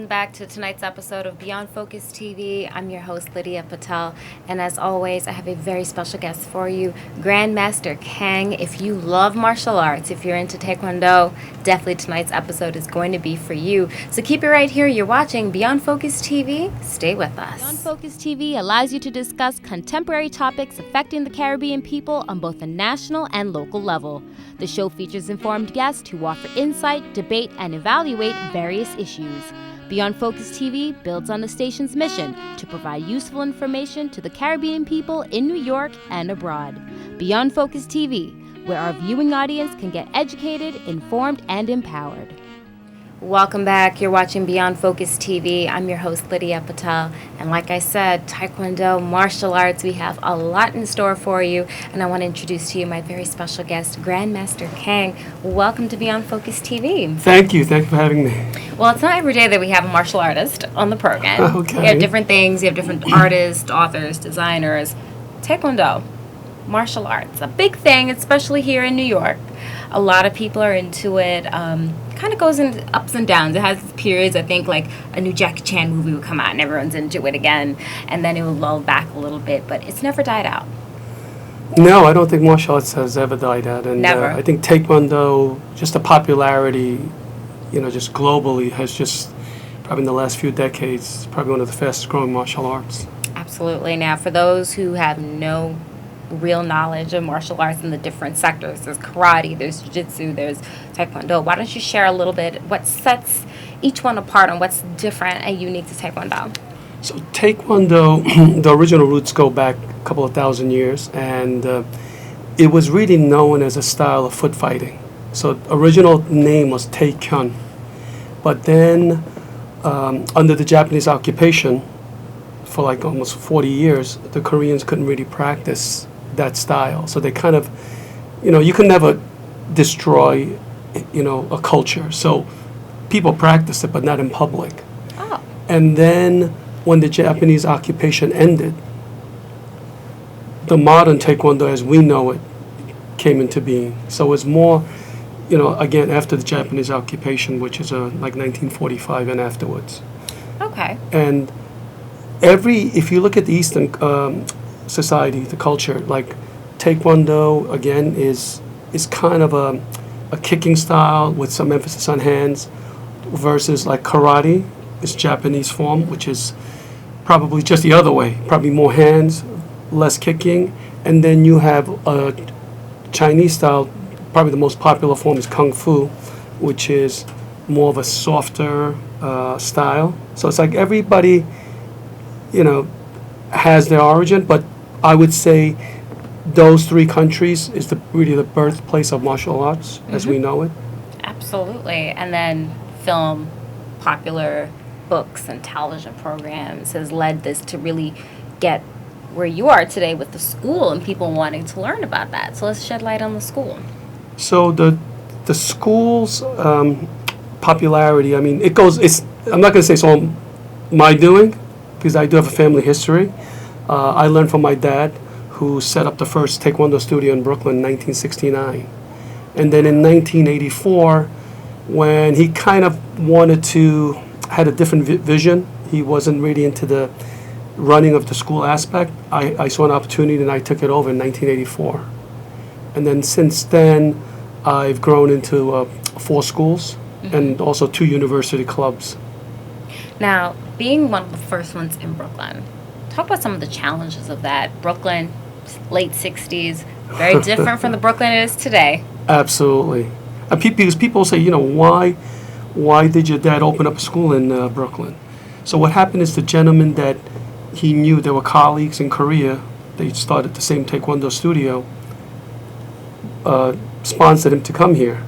welcome back to tonight's episode of Beyond Focus TV. I'm your host, Lydia Patel, and as always, I have a very special guest for you, Grandmaster Kang. If you love martial arts, if you're into Taekwondo, definitely tonight's episode is going to be for you. So keep it right here. You're watching Beyond Focus TV. Stay with us. Beyond Focus TV allows you to discuss contemporary topics affecting the Caribbean people on both a national and local level. The show features informed guests who offer insight, debate, and evaluate various issues. Beyond Focus TV builds on the station's mission to provide useful information to the Caribbean people in New York and abroad. Beyond Focus TV, where our viewing audience can get educated, informed, and empowered. Welcome back. You're watching Beyond Focus TV. I'm your host, Lydia Patel. And like I said, Taekwondo, martial arts, we have a lot in store for you. And I want to introduce to you my very special guest, Grandmaster Kang. Welcome to Beyond Focus TV. Thank you. Thank you for having me. Well, it's not every day that we have a martial artist on the program. Okay. We have different things. You have different artists, authors, designers. Taekwondo, martial arts, a big thing, especially here in New York. A lot of people are into it. Kind of goes in ups and downs. It has periods, I think, like a new Jackie Chan movie would come out and everyone's into it again, and then it would lull back a little bit, but it's never died out. No, I don't think martial arts has ever died out. And Never. I think Taekwondo, just the popularity, just globally, has just, probably in the last few decades, probably one of the fastest growing martial arts. Absolutely. Now, for those who have no real knowledge of martial arts in the different sectors, there's karate, there's jiu-jitsu, there's taekwondo. Why don't you share a little bit what sets each one apart and what's different and unique to taekwondo? So Taekwondo, the original roots go back a couple of thousand years, and it was really known as a style of foot fighting. So original name was Taekyun. But then under the Japanese occupation, for like almost 40 years, the Koreans couldn't really practice that style. So they kind of, you can never destroy, a culture. So people practice it, but not in public. Oh. And then when the Japanese occupation ended, the modern Taekwondo as we know it came into being. So it's more, again, after the Japanese occupation, which is like 1945 and afterwards. Okay. And if you look at the Eastern society, the culture, like Taekwondo, again, is kind of a kicking style with some emphasis on hands, versus like karate is Japanese form, which is probably just the other way, probably more hands, less kicking. And then you have a Chinese style, probably the most popular form is Kung Fu, which is more of a softer style. So it's like everybody has their origin, but I would say those three countries is really the birthplace of martial arts as we know it. Absolutely. And then film, popular books, and television programs has led this to really get where you are today with the school and people wanting to learn about that. So let's shed light on the school. So the school's popularity, I mean, I'm not going to say it's all my doing, because I do have a family history. I learned from my dad, who set up the first Taekwondo studio in Brooklyn in 1969. And then in 1984, when he kind of had a different vision, he wasn't really into the running of the school aspect, I saw an opportunity and I took it over in 1984. And then since then, I've grown into 4 schools and also 2 university clubs. Now, being one of the first ones in Brooklyn, talk about some of the challenges of that. Brooklyn, late 60s, very different from the Brooklyn it is today. Absolutely. And because people say, why did your dad open up a school in Brooklyn? So what happened is the gentleman that he knew, there were colleagues in Korea, they started the same Taekwondo studio, sponsored him to come here.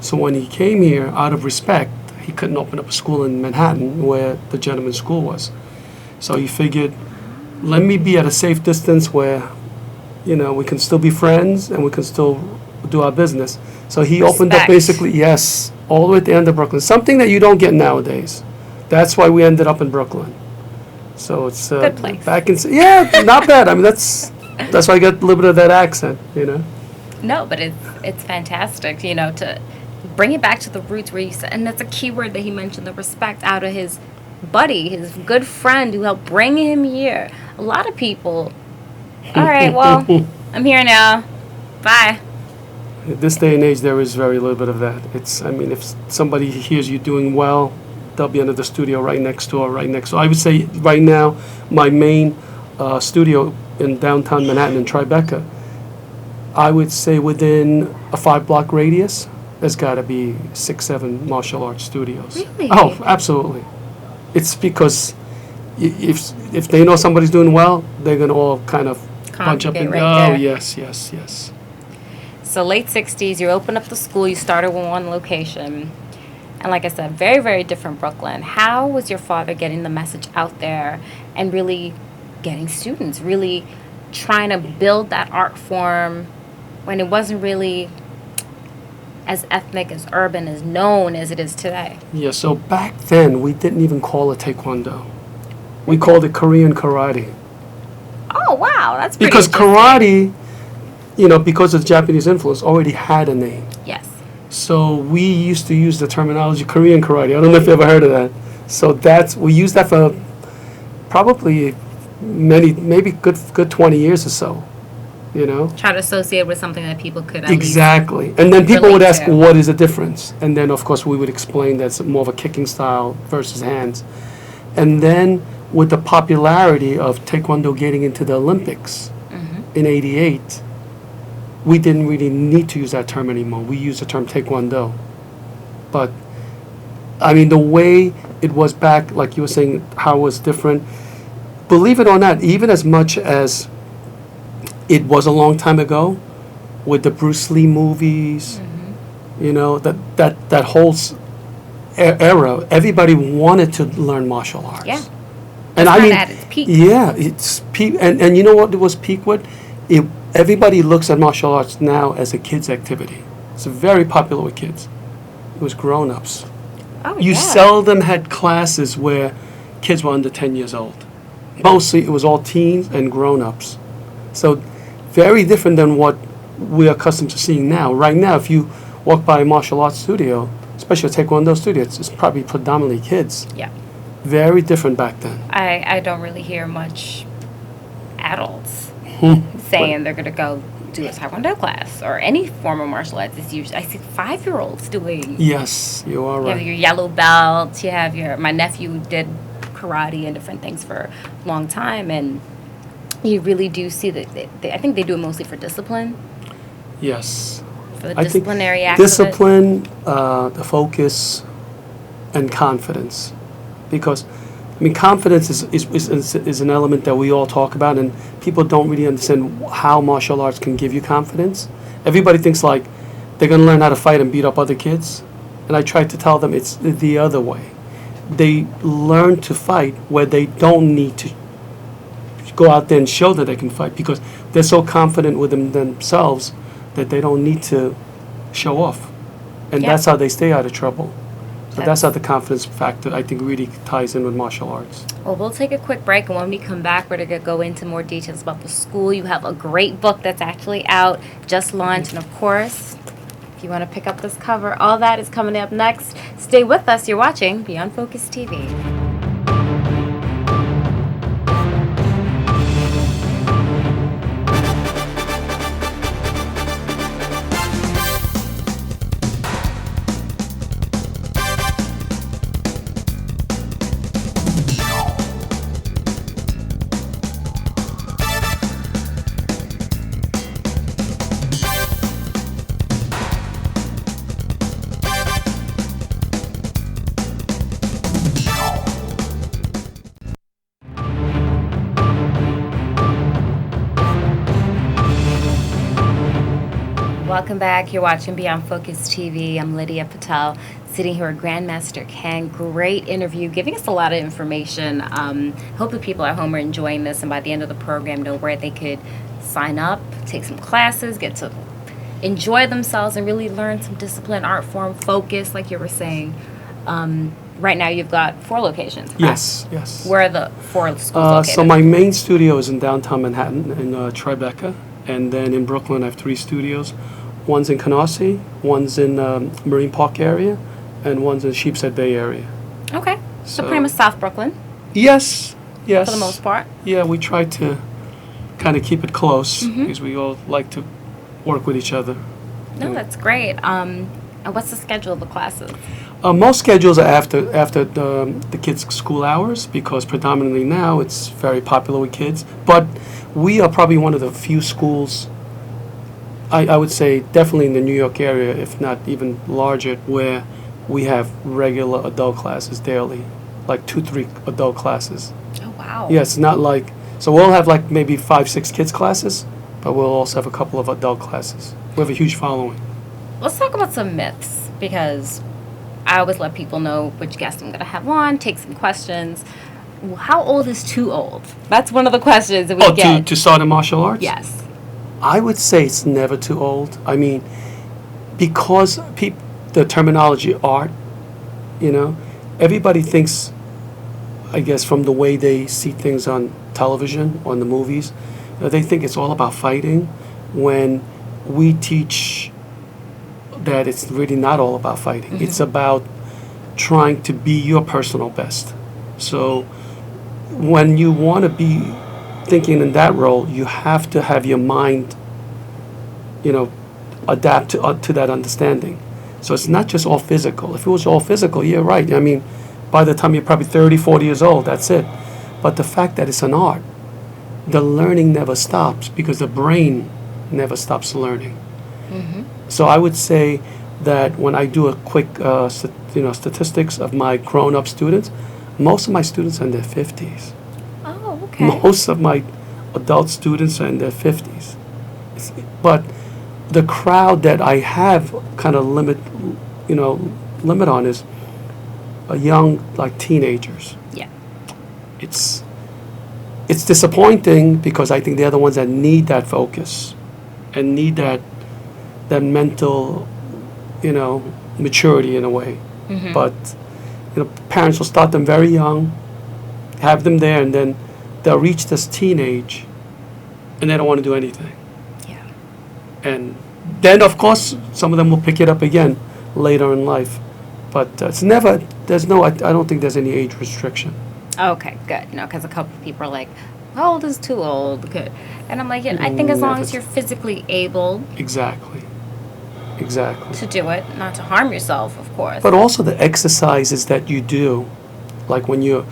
So when he came here, out of respect, he couldn't open up a school in Manhattan where the gentleman's school was. So he figured, let me be at a safe distance where, we can still be friends and we can still do our business. So he opened up basically, yes, all the way at the end of Brooklyn. Something that you don't get nowadays. That's why we ended up in Brooklyn. So it's good place. Back in, yeah, not bad. I mean, that's why I got a little bit of that accent, No, but it's fantastic, to bring it back to the roots where you said, and that's a key word that he mentioned, the respect out of his buddy, his good friend who helped bring him here. A lot of people. All right, well, I'm here now. Bye. This day and age, there is very little bit of that. I mean, if somebody hears you doing well, they'll be under the studio right next door, right next door. I would say right now, my main studio in downtown Manhattan in Tribeca, I would say within a 5-block radius, there's got to be 6, 7 martial arts studios. Really? Oh, absolutely. It's because if they know somebody's doing well, they're going to all kind of bunch up Congregate and right there. yes. So late 60s, you opened up the school, you started with one location. And like I said, very, very different Brooklyn. How was your father getting the message out there and really getting students, really trying to build that art form when it wasn't really as ethnic, as urban, as known as it is today? Yeah, so back then, we didn't even call it Taekwondo. We called it Korean karate. Oh, wow, that's pretty Because interesting. karate, because of the Japanese influence, already had a name. Yes. So we used to use the terminology Korean karate. I don't know if you ever heard of that. So we used that for probably maybe good 20 years or so. Try to associate with something that people could at Exactly. And then people would relate ask, to. what is the difference? And then, of course, we would explain that's more of a kicking style versus hands. And then with the popularity of Taekwondo getting into the Olympics in '88, we didn't really need to use that term anymore. We used the term Taekwondo. But, I mean, the way it was back, like you were saying, how it was different, believe it or not, even as much as it was a long time ago, with the Bruce Lee movies, that whole era, everybody wanted to learn martial arts. Yeah. And It's I mean, at its peak. yeah, it's peak, and you know what it was peak with? Everybody looks at martial arts now as a kid's activity. It's very popular with kids. It was grown-ups. Oh, You yeah. seldom had classes where kids were under 10 years old. Mostly it was all teens and grown-ups. So very different than what we're accustomed to seeing now. Right now, if you walk by a martial arts studio, especially a Taekwondo studio, it's probably predominantly kids. Yeah. Very different back then. I don't really hear much adults saying they're going to go do a Taekwondo class or any form of martial arts. It's usually, I see 5-year-olds doing. Yes, you are You have right. your yellow belt. You have my nephew did karate and different things for a long time. And you really do see that, I think they do it mostly for discipline, Yes. for the I think disciplinary act of it. discipline, the focus, and confidence. Because, I mean, confidence is an element that we all talk about, and people don't really understand how martial arts can give you confidence. Everybody thinks like they're going to learn how to fight and beat up other kids. And I try to tell them it's the other way. They learn to fight where they don't need to go out there and show that they can fight, because they're so confident with themselves that they don't need to show off. And Yeah. that's how they stay out of trouble. So that's how That's- the confidence factor, I think, really ties in with martial arts. Well, we'll take a quick break, and when we come back, we're going to go into more details about the school. You have a great book that's actually out, just launched, and of course, if you want to pick up this cover, all that is coming up next. Stay with us. You're watching Beyond Focus TV. Welcome back. You're watching Beyond Focus TV. I'm Lydia Patel, sitting here with Grandmaster Kang. Great interview, giving us a lot of information. Hope the people at home are enjoying this, and by the end of the program, know where they could sign up, take some classes, get to enjoy themselves, and really learn some discipline, art form, focus, like you were saying. Right now, you've got 4 locations. correct? Yes. Where are the 4 schools located? So my main studio is in downtown Manhattan in Tribeca, and then in Brooklyn I have 3 studios. One's in Canarsie, one's in Marine Park area, and one's in Sheepshead Bay area. Okay. So pretty much South Brooklyn Yes, yes. for the most part. Yeah, we try to kind of keep it close Mm-hmm. because we all like to work with each other. No, that's great. And what's the schedule of the classes? Most schedules are after the kids' school hours because predominantly now it's very popular with kids. But we are probably one of the few schools, I would say definitely in the New York area, if not even larger, where we have regular adult classes daily, like 2, 3 adult classes. Oh, wow. Yeah, it's not like, so we'll have like maybe 5, 6 kids classes, but we'll also have a couple of adult classes. We have a huge following. Let's talk about some myths because I always let people know which guest I'm going to have on, take some questions. How old is too old? That's one of the questions that we get. To start in martial arts? Yes. I would say it's never too old. I mean, because the terminology art, everybody thinks, I guess, from the way they see things on television or in the movies, they think it's all about fighting when we teach that it's really not all about fighting. Mm-hmm. It's about trying to be your personal best. So when you want to be thinking in that role, you have to have your mind, adapt to that understanding. So it's not just all physical. If it was all physical, yeah, right. I mean, by the time you're probably 30, 40 years old, that's it. But the fact that it's an art, the learning never stops because the brain never stops learning. Mm-hmm. So I would say that when I do a quick, statistics of my grown-up students, most of my students are in their 50s. Oh, okay. Most of my adult students are in their 50s. But the crowd that I have kind of limit on is young, like teenagers. Yeah. It's disappointing because I think they're the ones that need that focus and need that mental, maturity in a way. Mm-hmm. But parents will start them very young, have them there, and then they'll reach this teenage, and they don't want to do anything. Yeah. And then, of course, some of them will pick it up again later in life. But it's never. I don't think there's any age restriction. Okay, good. No, because a couple of people are like, how old is too old? Good. And I'm like, yeah, I think as long as you're physically able Exactly. to do it, not to harm yourself, of course. But also the exercises that you do, like when you're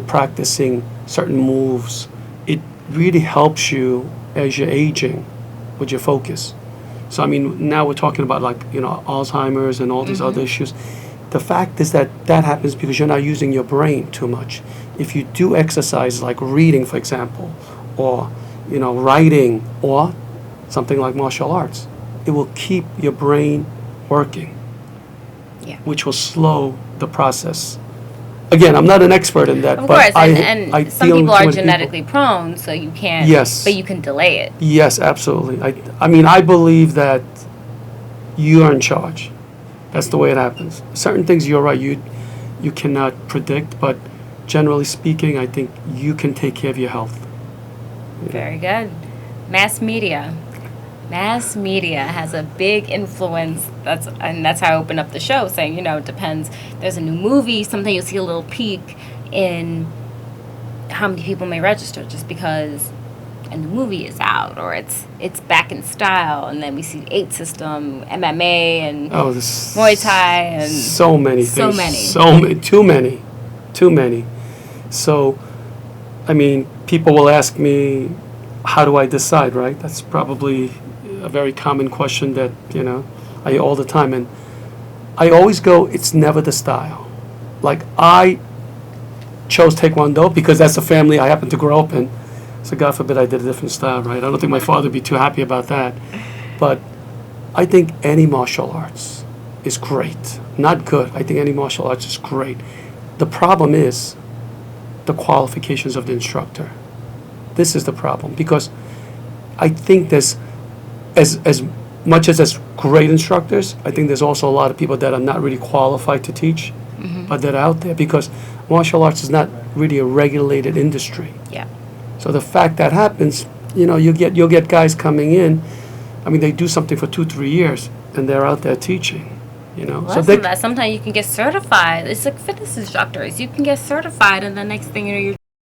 practicing certain moves, it really helps you as you're aging with your focus. So I mean, now we're talking about Alzheimer's and all these other issues. The fact is that happens because you're not using your brain too much. If you do exercise like reading, for example, or writing, or something like martial arts, it will keep your brain working, which will slow the process. Again, I'm not an expert in that, Of but course, and some people are genetically prone, so you can't. Yes. But you can delay it. Yes, absolutely. I mean, I believe that you are in charge. That's the way it happens. Certain things, you're right, you cannot predict, but generally speaking, I think you can take care of your health. Very good. Mass media. Mass media has a big influence. That's how I open up the show, saying, it depends. There's a new movie, something you'll see a little peak in how many people may register just because a new movie is out or it's back in style, and then we see 8 System, MMA, and Muay Thai, and so many things. So many. Too many. So, I mean, people will ask me, how do I decide, right? That's probably a very common question that, I hear all the time. And I always go, it's never the style. Like, I chose Taekwondo because that's the family I happen to grow up in. So God forbid I did a different style, right? I don't think my father would be too happy about that. But I think any martial arts is great. Not good. I think any martial arts is great. The problem is the qualifications of the instructor. This is the problem, because I think there's, as much as there's great instructors, I think there's also a lot of people that are not really qualified to teach, but that are out there, because martial arts is not really a regulated industry. Yeah. So the fact that happens, you'll get guys coming in. I mean, they do something for 2, 3 years, and they're out there teaching. You know, Less than that. Sometimes you can get certified. It's like fitness instructors. You can get certified, and the next thing you know, you're